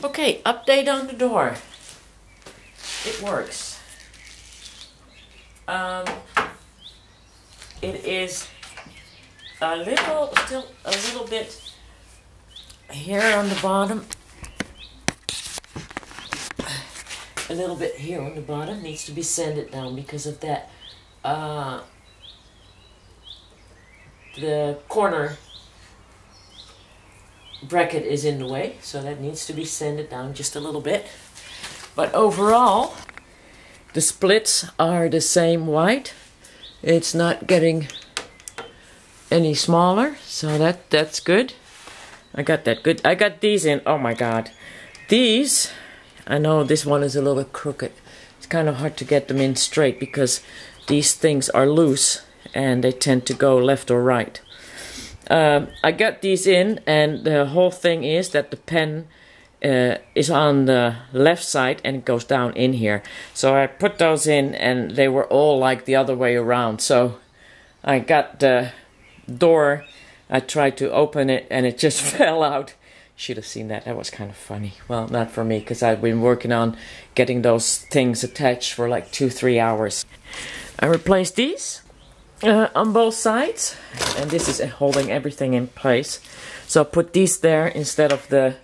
Okay, update on the door. It works. It is still a little bit here on the bottom. A little bit here on the bottom needs to be sanded down because of that. The corner bracket is in the way, so that needs to be sanded down just a little bit. But overall, the splits are the same white. It's not getting any smaller, so that's good. I got that good. I got these in. Oh my god. These, I know this one is a little crooked. It's kind of hard to get them in straight because these things are loose and they tend to go left or right. I got these in, and the whole thing is that the pen is on the left side and it goes down in here. So I put those in and they were all like the other way around. So I got the door, I tried to open it and it just fell out. Should have seen that. That was kind of funny. Well, not for me, because I've been working on getting those things attached for like 2-3 hours. I replaced these on both sides, and this is holding everything in place. So I put these there instead of the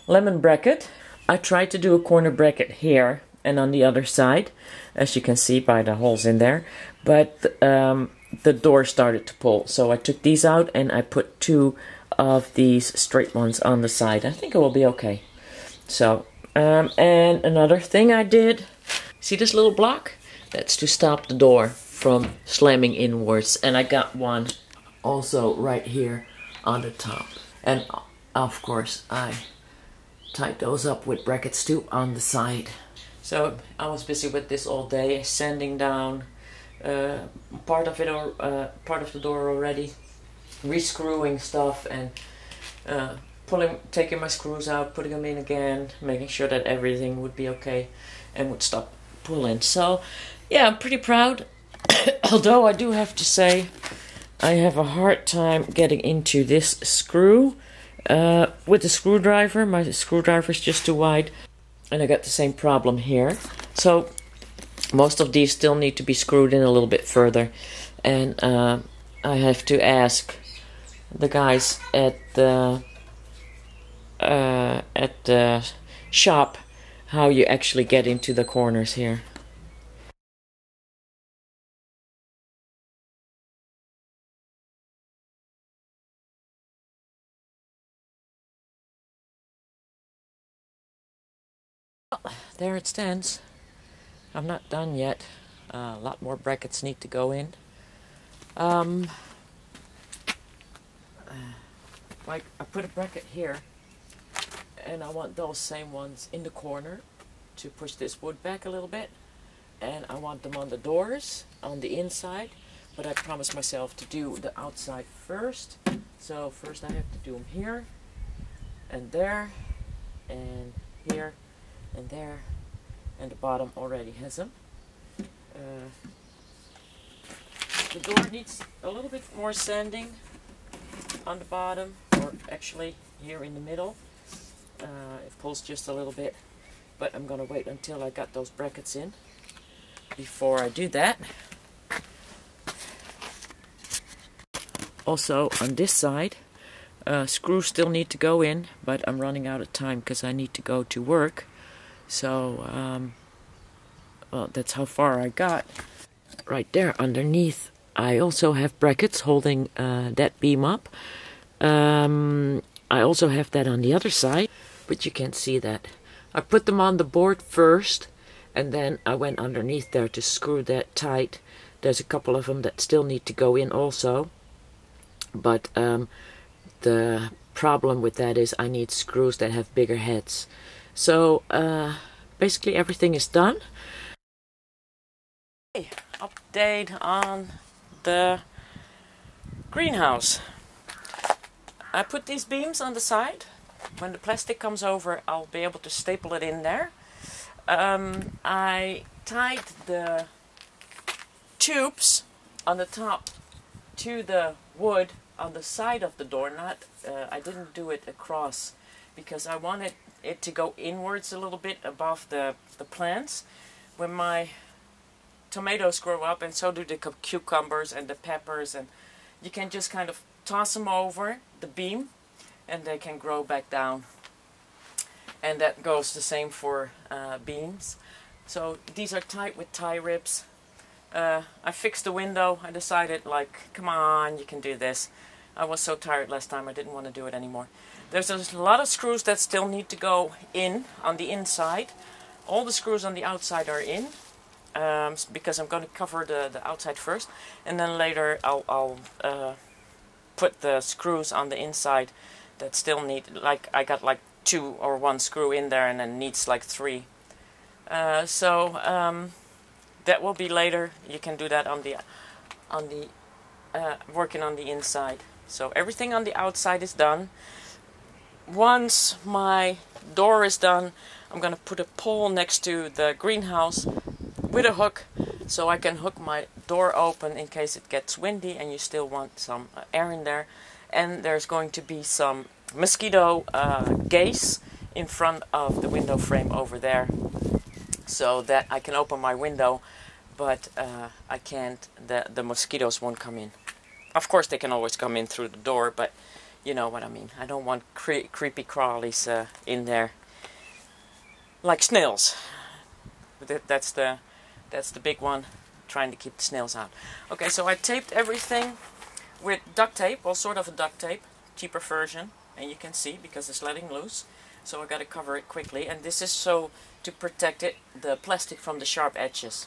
lemon bracket. I tried to do a corner bracket here and on the other side, as you can see by the holes in there, but the door started to pull, so I took these out and I put 2 of these straight ones on the side. I think it will be okay. So and another thing I did, see this little block? That's to stop the door from slamming inwards, and I got one also right here on the top. And of course I tied those up with brackets too on the side. So I was busy with this all day, sanding down part of the door already, rescrewing stuff, and taking my screws out, putting them in again, making sure that everything would be okay and would stop pulling. So yeah, I'm pretty proud. Although I do have to say I have a hard time getting into this screw with the screwdriver. My screwdriver is just too wide, and I got the same problem here. So most of these still need to be screwed in a little bit further, and I have to ask the guys at the shop how you actually get into the corners here. There it stands. I'm not done yet. A lot more brackets need to go in. Like I put a bracket here, and I want those same ones in the corner to push this wood back a little bit, and I want them on the doors on the inside, but I promised myself to do the outside first. So first I have to do them here and there and here and there, and the bottom already has them. The door needs a little bit more sanding on the bottom, or actually here in the middle. It pulls just a little bit, but I'm gonna wait until I got those brackets in before I do that. Also on this side, screws still need to go in, but I'm running out of time because I need to go to work. So, well, that's how far I got. Right there underneath, I also have brackets holding that beam up. I also have that on the other side, but you can't see that. I put them on the board first, and then I went underneath there to screw that tight. There's a couple of them that still need to go in also, but the problem with that is I need screws that have bigger heads. So basically everything is done. Okay, update on the greenhouse. I put these beams on the side. When the plastic comes over, I'll be able to staple it in there. I tied the tubes on the top to the wood on the side of the door. I didn't do it across because I wanted it to go inwards a little bit above the plants. When my tomatoes grow up, and so do the cucumbers and the peppers, and you can just kind of toss them over the beam and they can grow back down. And that goes the same for beans. So these are tied with tie ribs. I fixed the window. I decided, like, come on, you can do this. I was so tired last time, I didn't want to do it anymore. There's a lot of screws that still need to go in on the inside. All the screws on the outside are in, because I'm going to cover the outside first, and then later I'll put the screws on the inside that still need, like, I got like 2 or 1 screw in there and then needs like 3. That will be later. You can do that on the working on the inside. So everything on the outside is done. Once my door is done, I'm gonna put a pole next to the greenhouse with a hook, so I can hook my door open in case it gets windy and you still want some air in there. And there's going to be some mosquito gaze in front of the window frame over there, so that I can open my window, but I can't, the mosquitoes won't come in. Of course they can always come in through the door, but you know what I mean. I don't want creepy crawlies in there, like snails. That's the big one, trying to keep the snails out. Okay, so I taped everything with duct tape, well, sort of a duct tape, cheaper version, and you can see because it's letting loose. So I got to cover it quickly, and this is so to protect the plastic from the sharp edges.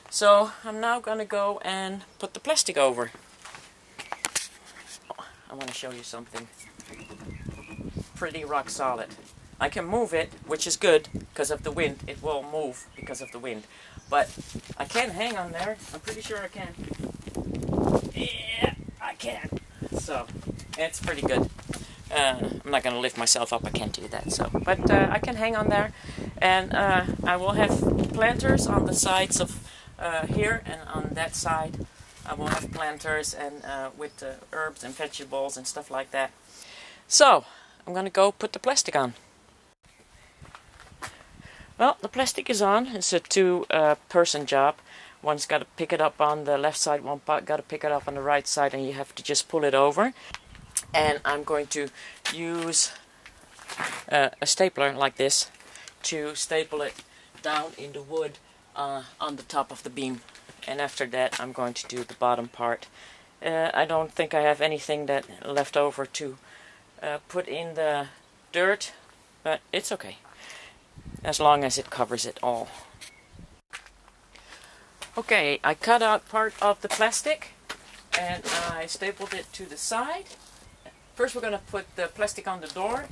So I'm now going to go and put the plastic over. Oh, I want to show you something pretty rock solid. I can move it, which is good because of the wind. It will move because of the wind, but I can hang on there. I'm pretty sure I can. Yeah, I can. So it's pretty good. I'm not going to lift myself up, I can't do that. So, but I can hang on there, and I will have planters on the sides of here, and on that side I will have planters and with herbs and vegetables and stuff like that. So I'm going to go put the plastic on. Well, the plastic is on. It's a 2-person job. One's got to pick it up on the left side, one got to pick it up on the right side, and you have to just pull it over. And I'm going to use a stapler like this to staple it down in the wood on the top of the beam. And after that I'm going to do the bottom part. I don't think I have anything that left over to put in the dirt, but it's okay, as long as it covers it all. Okay, I cut out part of the plastic and I stapled it to the side. First we're going to put the plastic on the door,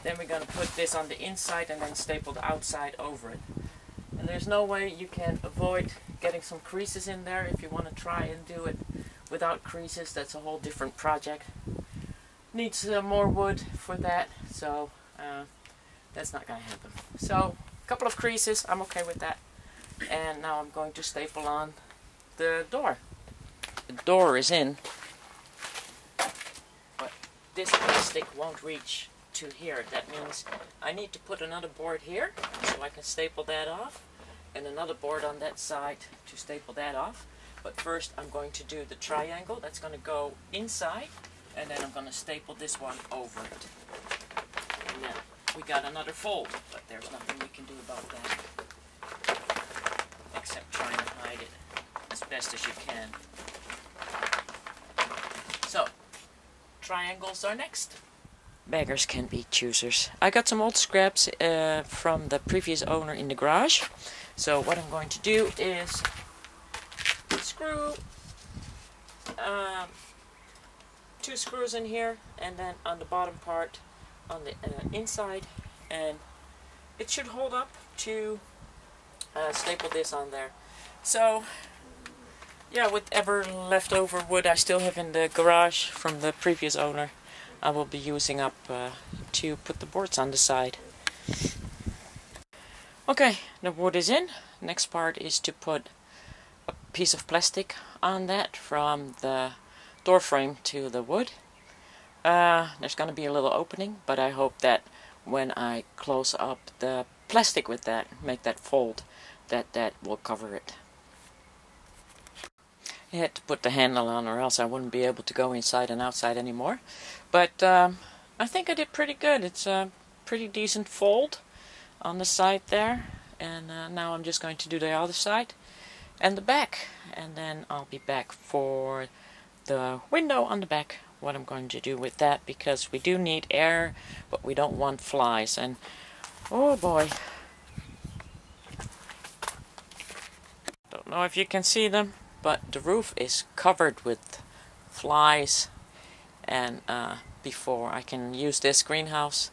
then we're going to put this on the inside and then staple the outside over it. And there's no way you can avoid getting some creases in there. If you want to try and do it without creases, that's a whole different project. Needs more wood for that, so that's not going to happen. So a couple of creases, I'm okay with that. And now I'm going to staple on the door. The door is in, but this plastic won't reach to here. That means I need to put another board here so I can staple that off, and another board on that side to staple that off. But first I'm going to do the triangle that's going to go inside, and then I'm going to staple this one over it. And then we got another fold, but there's nothing we can do about that except trying to hide it as best as you can. So, triangles are next. Beggars can't be choosers. I got some old scraps from the previous owner in the garage. So what I'm going to do is screw 2 screws in here, and then on the bottom part on the inside, and it should hold up to staple this on there. So yeah, whatever leftover wood I still have in the garage from the previous owner, I will be using up to put the boards on the side. Okay, the wood is in. Next part is to put a piece of plastic on that from the door frame to the wood. There's going to be a little opening, but I hope that when I close up the plastic with that, make that fold, that will cover it. I had to put the handle on or else I wouldn't be able to go inside and outside anymore. But I think I did pretty good. It's a pretty decent fold on the side there. And now I'm just going to do the other side and the back. And then I'll be back for the window on the back, what I'm going to do with that, because we do need air, but we don't want flies. And oh boy, don't know if you can see them, but the roof is covered with flies, and before I can use this greenhouse,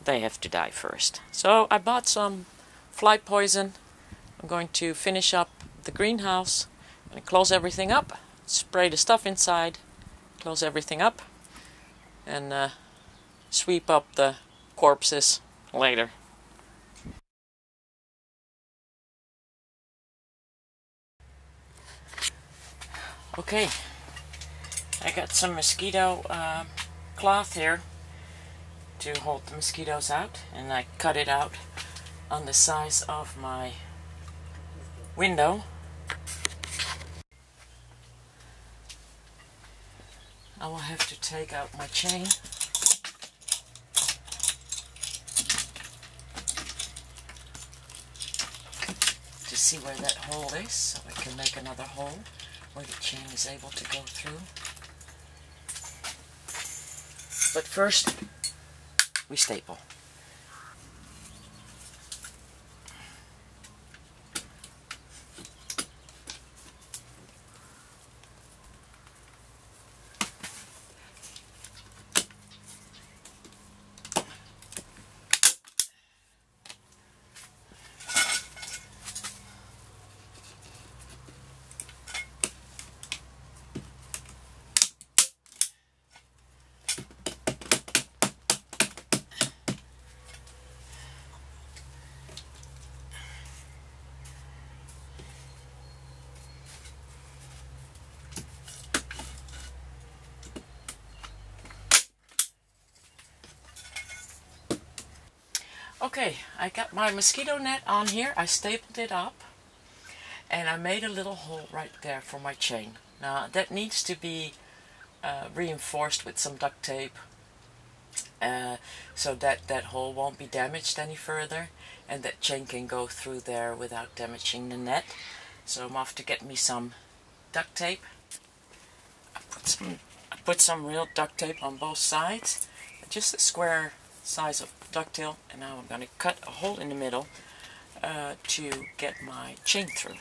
they have to die first. So I bought some fly poison. I'm going to finish up the greenhouse and close everything up, spray the stuff inside, close everything up, and sweep up the corpses later. Okay, I got some mosquito cloth here to hold the mosquitoes out, and I cut it out on the size of my window. I will have to take out my chain to see where that hole is, so I can make another hole where the chain is able to go through. But first, we staple. Okay, I got my mosquito net on here. I stapled it up, and I made a little hole right there for my chain. Now that needs to be reinforced with some duct tape, so that hole won't be damaged any further, and that chain can go through there without damaging the net. So I'm off to get me some duct tape. I put some real duct tape on both sides, just a square size of ducktail, and now I'm going to cut a hole in the middle to get my chain through.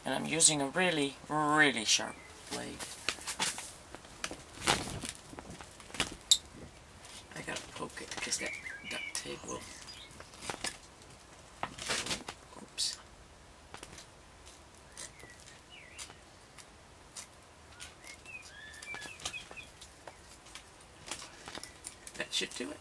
And I'm using a really, really sharp blade. I gotta poke it because that duct tape will... Oops. That should do it.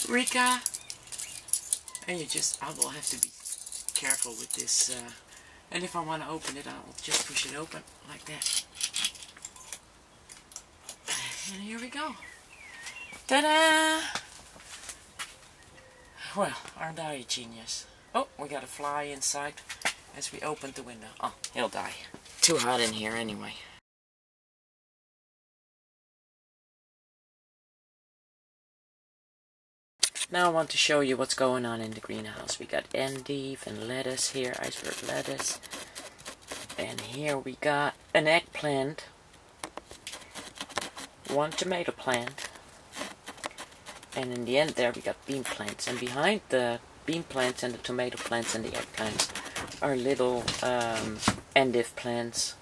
Rika, and I will have to be careful with this, and if I want to open it, I'll just push it open like that. And here we go. Ta-da! Well, aren't I a genius? Oh, we got a fly inside as we opened the window. Oh, he'll die. Too hot in here anyway. Now I want to show you what's going on in the greenhouse. We got endive and lettuce here, iceberg lettuce. And here we got an eggplant, one tomato plant, and in the end there we got bean plants. And behind the bean plants and the tomato plants and the eggplants are little endive plants.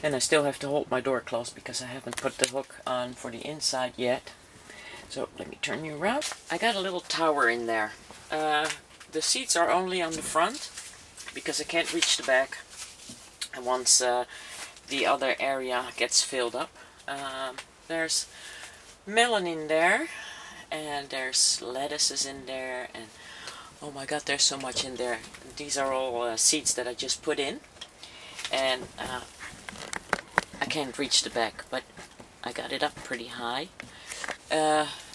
And I still have to hold my door closed because I haven't put the hook on for the inside yet. So let me turn you around. I got a little tower in there. The seats are only on the front because I can't reach the back. And once the other area gets filled up, there's melon in there, and there's lettuces in there, and oh my god, there's so much in there. These are all seeds that I just put in, and I can't reach the back, but I got it up pretty high.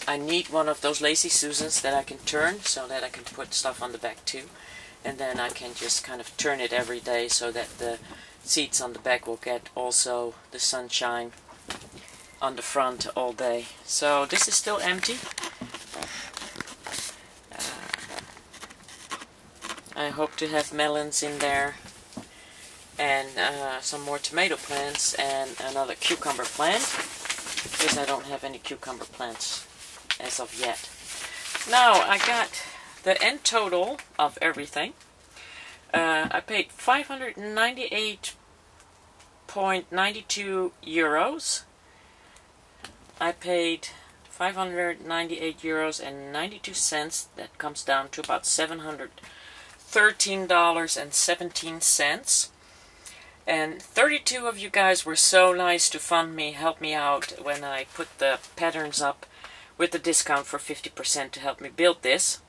I need one of those Lazy Susans that I can turn so that I can put stuff on the back too, and then I can just kind of turn it every day so that the seats on the back will get also the sunshine on the front all day. So this is still empty. I hope to have melons in there, and some more tomato plants, and another cucumber plant, because I don't have any cucumber plants as of yet. Now I got the end total of everything. I paid 598.92 euros. I paid 598 euros and 92 cents. That comes down to about $713.17. And 32 of you guys were so nice to fund me, help me out when I put the patterns up with the discount for 50% to help me build this.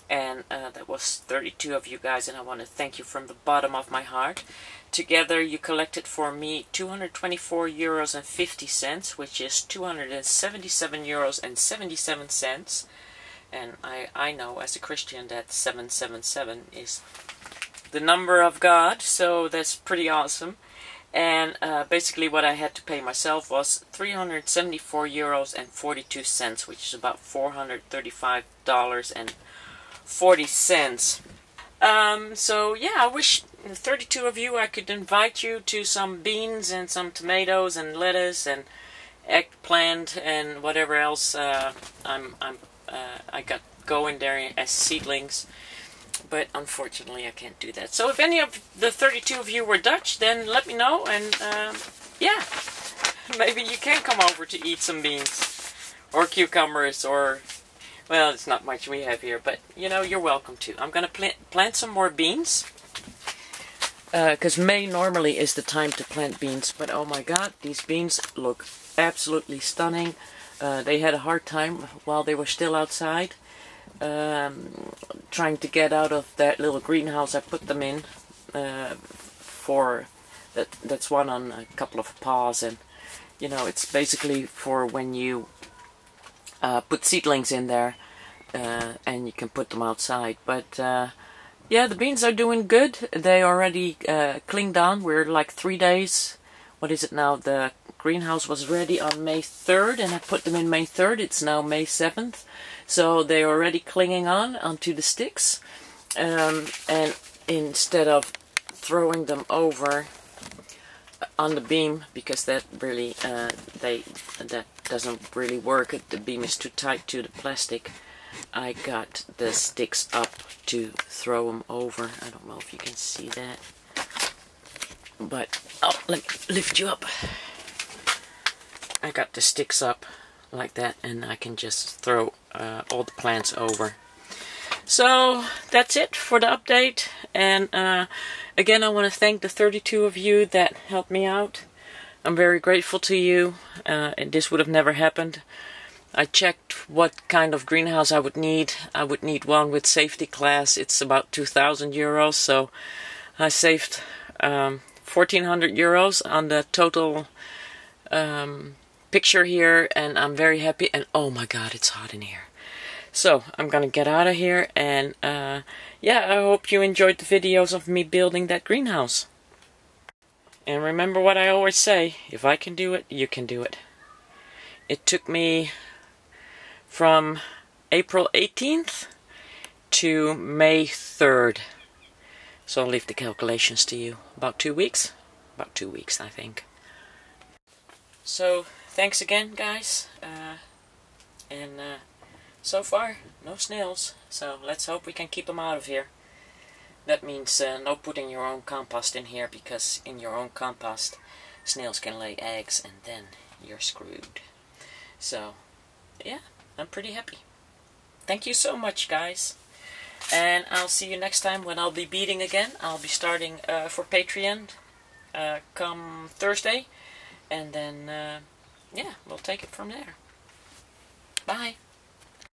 And that was 32 of you guys, and I want to thank you from the bottom of my heart. Together you collected for me 224 euros and 50 cents, which is 277 euros and 77 cents. And I know as a Christian that 777 is the number of God, so that's pretty awesome. And basically what I had to pay myself was 374 euros and 42 cents, which is about $435.40. So yeah, I wish 32 of you I could invite you to some beans and some tomatoes and lettuce and eggplant and whatever else I got going there as seedlings. But unfortunately I can't do that. So if any of the 32 of you were Dutch, then let me know, and yeah, maybe you can come over to eat some beans or cucumbers, or well, it's not much we have here, but you know, you're welcome to. I'm gonna plant some more beans because May normally is the time to plant beans, but oh my god, these beans look absolutely stunning. They had a hard time while they were still outside, trying to get out of that little greenhouse I put them in. For that's one on a couple of paws, and you know, it's basically for when you put seedlings in there, and you can put them outside. But yeah, the beans are doing good. They already clinged on. We're like 3 days. What is it now? The greenhouse was ready on May 3rd, and I put them in May 3rd. It's now May 7th. So they're already clinging on onto the sticks. And instead of throwing them over on the beam, because that really that doesn't really work, the beam is too tight to the plastic, I got the sticks up to throw them over. I don't know if you can see that, but oh, let me lift you up. I got the sticks up like that, and I can just throw all the plants over. So that's it for the update, and again, I want to thank the 32 of you that helped me out. I'm very grateful to you, and this would have never happened. I checked what kind of greenhouse I would need. I would need one with safety class. It's about 2,000 euros, so I saved 1,400 euros on the total picture here, and I'm very happy. And oh my god, it's hot in here. So I'm gonna get out of here, and yeah, I hope you enjoyed the videos of me building that greenhouse. And remember what I always say, if I can do it, you can do it. It took me from April 18th to May 3rd. So I'll leave the calculations to you. About 2 weeks? About 2 weeks, I think. So, thanks again, guys. And so far, no snails. So let's hope we can keep them out of here. That means no putting your own compost in here, because in your own compost, snails can lay eggs and then you're screwed. So, yeah, I'm pretty happy. Thank you so much, guys. And I'll see you next time when I'll be beading again. I'll be starting for Patreon come Thursday. And then, yeah, we'll take it from there. Bye.